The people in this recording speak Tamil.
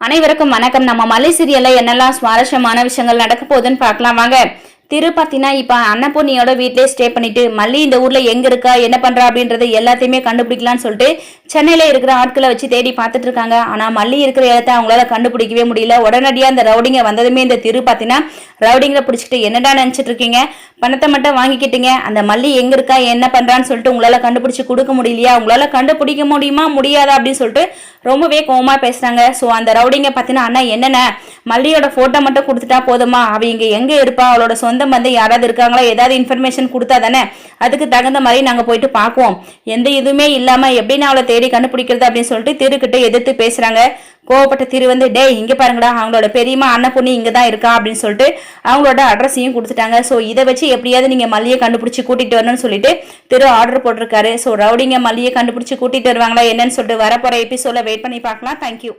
அனைவருக்கும் வணக்கம். நம்ம மலை சீரியல்ல என்னெல்லாம் சுவாரஸ்யமான விஷயங்கள் நடக்க போகுதுன்னு பார்க்கலாம் வாங்க. பாத்தீங்கன்னா இப்ப அன்னபூர்ணியோட வீட்லயே ஸ்டே பண்ணிட்டு மல்லி இந்த ஊர்ல எங்க இருக்கா என்ன பண்றா அப்படின்றது எல்லாத்தையுமே கண்டுபிடிக்கலாம்னு சொல்லிட்டு சென்னையில இருக்கிற ஆட்களை வச்சு தேடி பார்த்துட்டு இருக்காங்க. ஆனா மல்லி இருக்கிற இடத்த அவங்களால கண்டுபிடிக்கவே முடியல. உடனடியா அந்த ரவுடிங்க வந்ததுமே இந்த பாத்தீங்கன்னா ரவுடிங்களை பிடிச்சிட்டு என்னடா நினைச்சிட்டு இருக்கீங்க, பணத்தை மட்டும் வாங்கிக்கிட்டீங்க, அந்த மல்லி எங்க இருக்கா என்ன பண்றான்னு சொல்லிட்டு உங்களால கண்டுபிடிச்சு கொடுக்க முடியலையா, உங்களால கண்டுபிடிக்க முடியுமா முடியாதா அப்படின்னு சொல்லிட்டு ரொம்பவே கோவமா பேசுறாங்க. ஸோ அந்த ரவுடிங்க பார்த்தீங்கன்னா அண்ணா என்னென்ன மல்லியோட போட்டோ மட்டும் கொடுத்துட்டா போதுமா, அவ இங்க எங்க இருப்பா, அவளோட சொந்த வந்து யாராவது இருக்காங்களா, ஏதாவது இன்ஃபர்மேஷன் கொடுத்தா தானே அதுக்கு தகுந்த மாதிரி நாங்க போயிட்டு பார்க்குவோம், எந்த இதுவுமே இல்லாம எப்படி அவளை தேடி கண்டுபிடிக்கிறது அப்படின்னு சொல்லிட்டு திருக்கிட்ட எதிர்த்து பேசுறாங்க. கோவப்பட்ட திரு வந்து டேய் இங்க பாருங்கடா, அவங்களோட பெரியம்மா அன்னபூர்ணி இங்க தான் இருக்கா அப்படின்னு சொல்லிட்டு அவங்களோட அட்ரஸையும் கொடுத்துட்டாங்க. ஸோ இதை வச்சு எப்படியாவது நீங்க மல்லியை கண்டுபிடிச்சு கூட்டிட்டு வரணும்னு சொல்லிட்டு திரு ஆர்டர் போட்டிருக்காரு. ஸோ ரவுடிங்க மல்லியை கண்டுபிடிச்சு கூட்டிட்டு வருவாங்களா என்னன்னு சொல்லிட்டு வரப்போற எபிசோட வெயிட் பண்ணி பார்க்கலாம். தேங்க்யூ.